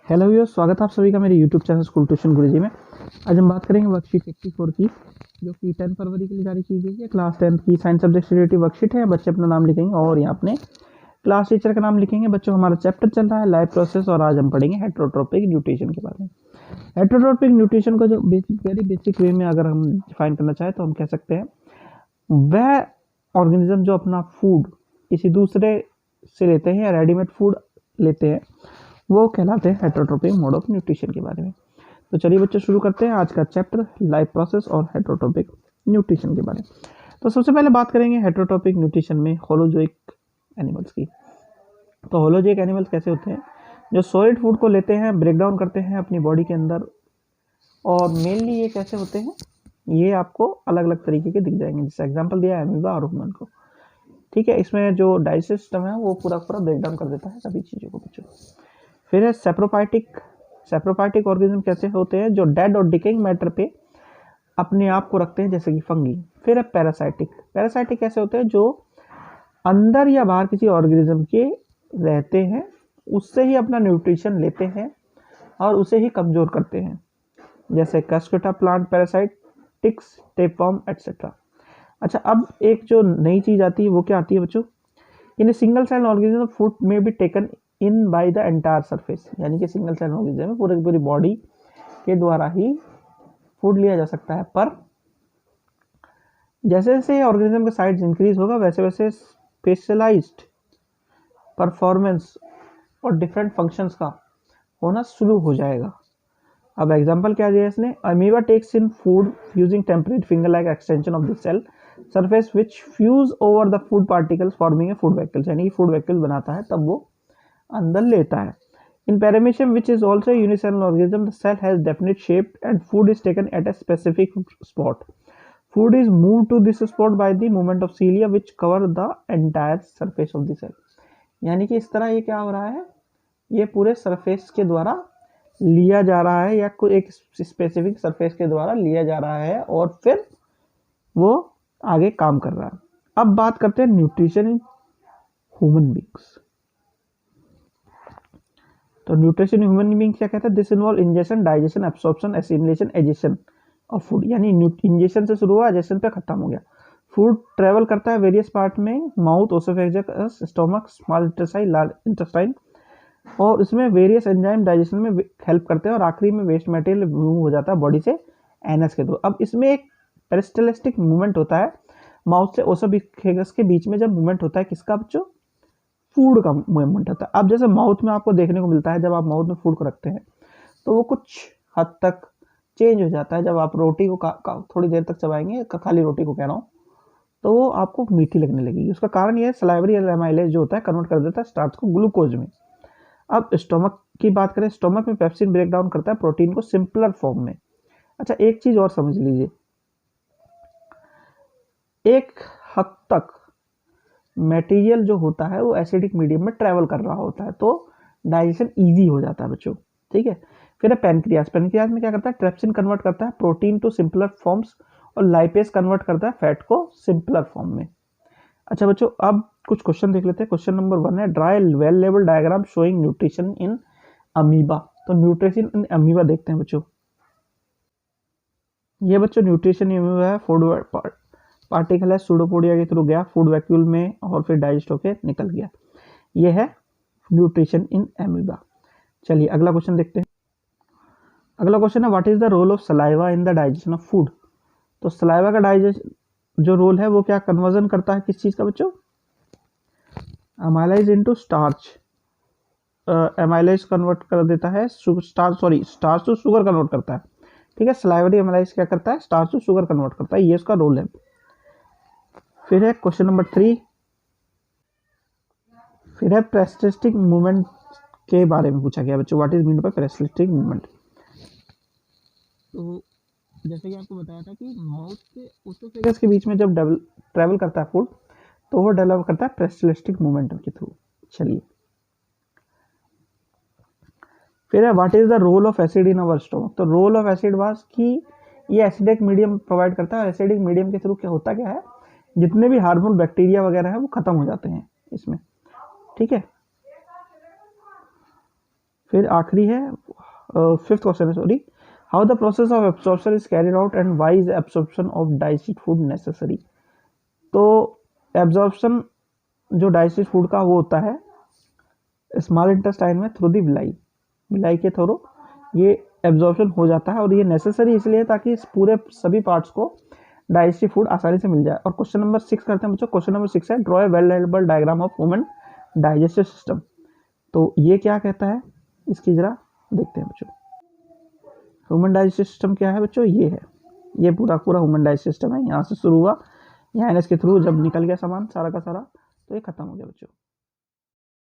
Hello viewers, स्वागत है आप सभी का मेरे यूट्यूब चैनल स्कूल ट्यूशन गुरुजी में। आज हम बात करेंगे वर्कशीट 84 की, जो कि 10 फरवरी के लिए जारी की गई है। क्लास 10 की साइंस सब्जेक्ट से रिलेटेड वर्कशीट है। बच्चे अपना नाम लिखेंगे और यहाँ अपने क्लास टीचर का नाम लिखेंगे। बच्चों, हमारा चैप्टर चल रहा है लाइफ प्रोसेस और आज हम पढ़ेंगे हेटरोट्रोपिक न्यूट्रिशन के बारे में। हेटरोट्रोपिक न्यूट्रिशन को जो वेरी बेसिक वे में अगर हम डिफाइन करना चाहें तो हम कह सकते हैं वह ऑर्गेनिज्म जो अपना फूड किसी दूसरे से लेते हैं या रेडीमेड फूड लेते हैं, वो कहलाते हैं हेटरोट्रोपिक मोड ऑफ न्यूट्रिशन के बारे में। तो चलिए बच्चों, शुरू करते हैं आज का चैप्टर लाइफ प्रोसेस और हेटरोट्रोपिक न्यूट्रिशन के बारे में। तो सबसे पहले बात करेंगे हेटरोट्रोपिक न्यूट्रिशन में होलोजोइक एनिमल्स की। तो होलोजोइक एनिमल्स कैसे होते हैं? जो सॉलिड फूड को लेते हैं, ब्रेक डाउन करते हैं अपनी बॉडी के अंदर, और मेनली ये कैसे होते हैं, ये आपको अलग अलग तरीके के दिख जाएंगे। जैसे एग्जाम्पल दिया है अमीबा और ह्यूमन को। ठीक है, इसमें जो डाइजेस्टिव सिस्टम है वो पूरा पूरा ब्रेक डाउन कर देता है सभी चीज़ों को बच्चों। फिर है सेप्रोफाइटिक ऑर्गेनिज्म कैसे होते हैं? जो डेड और डिकेइंग मैटर पे अपने आप को रखते हैं, जैसे कि फंगी। फिर है पैरासाइटिक कैसे होते हैं? जो अंदर या बाहर किसी ऑर्गेनिज्म के रहते हैं, उससे ही अपना न्यूट्रिशन लेते हैं और उसे ही कमजोर करते हैं, जैसे cuscuta plant parasite, ticks, tapeworm etcetera. अच्छा, अब एक जो नई चीज आती है वो क्या आती है बच्चों? In single cell organism food में be taken in by the entire surface, यानी कि सिंगल सेल ऑर्गेनिज्म में पूरी बॉडी के द्वारा ही फूड लिया जा सकता है। पर जैसे जैसे ऑर्गेनिज्म का साइज इंक्रीज होगा वैसे वैसे स्पेशलाइज्ड परफॉर्मेंस और डिफरेंट फंक्शंस का होना शुरू हो जाएगा। अब एग्जांपल क्या दिया इसने? Amoeba takes in food using temporary finger like extension of the cell surface which fuse over the food particles forming a food vacuoles, यानी कि फूड वैक्यूल बनाता है तब वो अंदर लेता है। In paramecium, which is also a unicellular organism, the cell has definite shape and food is taken at a specific spot. Food is moved to this spot by the movement of cilia which cover the entire surface of the cell. यानी कि इस तरह ये क्या हो रहा है, ये पूरे सरफेस के द्वारा लिया जा रहा है या कोई एक स्पेसिफिक सरफेस के द्वारा लिया जा रहा है और फिर वो आगे काम कर रहा है। अब बात करते हैं न्यूट्रिशन इन ह्यूमन बींग्स। तो न्यूट्रिशन ह्यूमन बींग क्या कहता है? This involve injection, digestion, absorption, assimilation, egestion of food. यानी इंजेक्शन से शुरू हुआ, एजेशन पे खत्म हो गया। फूड ट्रेवल करता है वेरियस पार्ट में, mouth, oesophagus, stomach, small intestine, large intestine, और इसमें वेरियस एंजाइम डाइजेशन में हेल्प करते हैं और आखिरी में वेस्ट मटेरियल मूव हो जाता है बॉडी से एनएस के थ्रू। अब इसमें एक पेरिस्टलिस्टिक मूवमेंट होता है माउथ से ओसोफेगस के बीच में। जब मूवमेंट होता है किसका बच्चों? फूड का मूवमेंट होता है। अब जैसे माउथ में आपको देखने को मिलता है, जब आप माउथ में फूड को रखते हैं तो वो कुछ हद तक चेंज हो जाता है। जब आप रोटी को थोड़ी देर तक चबाएंगे, खाली रोटी को कह रहा हूँ, तो वो आपको मीठी लगने लगेगी। उसका कारण ये है सलाइवरी एमाइलेज जो होता है कन्वर्ट कर देता है स्टार्च को ग्लूकोज में। अब स्टोमक की बात करें, स्टोमक में पेप्सिन ब्रेक डाउन करता है प्रोटीन को सिंपलर फॉर्म में। अच्छा, एक चीज और समझ लीजिए, एक हद तक मटेरियल जो होता है वो एसिडिक मीडियम में ट्रेवल कर रहा होता है तो डाइजेशन इजी हो जाता है बच्चों। ठीक है, फिर है पैनक्रियास में क्या करता है? ट्रेप्सिन कन्वर्ट करता है प्रोटीन टू सिंपलर फॉर्म्स और लाइपेज कन्वर्ट करता है फैट को सिंपलर फॉर्म में। अच्छा बच्चों, अब कुछ क्वेश्चन देख लेते हैं। क्वेश्चन नंबर 1 है dry well level diagram showing nutrition in amoeba. तो न्यूट्रिशन इन अमीबा देखते हैं बच्चों। ये बच्चों न्यूट्रिशन इन अमीबा है, फूड पार्टिकल है, सूडोपोडिया के थ्रू गया फूड वैक्यूल में और फिर डाइजेस्ट होकर निकल गया। ये है न्यूट्रिशन इन अमीबा। चलिए अगला क्वेश्चन देखते हैं। अगला क्वेश्चन है what is the role of saliva in the digestion of food. तो सलाइवा का डाइजेशन जो रोल है वो क्या कन्वर्जन करता है किस चीज का बच्चों? अमाइलाइज इनटू स्टार्च। एमाइलाइज कन्वर्ट कर देता है स्टार्च टू शुगर कन्वर्ट करता है। ठीक है, सलाइवरी एमाइलाइज क्या करता है? स्टार्च टू शुगर कन्वर्ट करता है, ये उसका रोल है। फिर है क्वेश्चन नंबर 3, फिर है पेरिस्टलिस्टिक मूवमेंट के बारे में पूछा गया बच्चों। What is mean by peristaltic movement? तो जैसे कि आपको बताया था कि माउथ से ओसोफेगस के बीच में जब ट्रेवल करता है फूड तो वो डेवलप करता है पेरिस्टलिस्टिक मूवमेंट के थ्रू। चलिए फिर है what is the role of acid in our stomach. तो रोल ऑफ एसिड वाज कि ये एसिडिक मीडियम प्रोवाइड करता है और एसिडिक मीडियम के थ्रू क्या होता क्या है, जितने भी हार्मफुल बैक्टीरिया वगैरह है वो खत्म हो जाते हैं इसमें। ठीक है, फिर आखिरी है, फिफ्थ क्वेश्चन है sorry, how the process of absorption is carried out and why is absorption of digested food necessary. तो एब्जॉर्प्शन जो डाइजेस्टेड फूड का वो होता है स्मॉल इंटेस्टाइन में थ्रू दी विलाई, विलाई के थ्रू ये एब्जॉर्प्शन हो जाता है, और ये नेसेसरी इसलिए ताकि इस पूरे सभी पार्ट्स को डाइजेस्टिव फूड आसानी से मिल जाए। और क्वेश्चन नंबर 6 करते हैं बच्चों। क्वेश्चन नंबर 6 है, draw a well readable diagram of human digestive system. तो ये क्या कहता है, इसकी जरा देखते हैं बच्चों। ह्यूमन डाइजेस्टिव सिस्टम क्या है बच्चों, ये है, ये पूरा पूरा ह्यूमन डाइजेस्टिव सिस्टम है। यहाँ से शुरू हुआ, यहाँ इसके थ्रू जब निकल गया सामान सारा का सारा, तो ये खत्म हो गया बच्चों।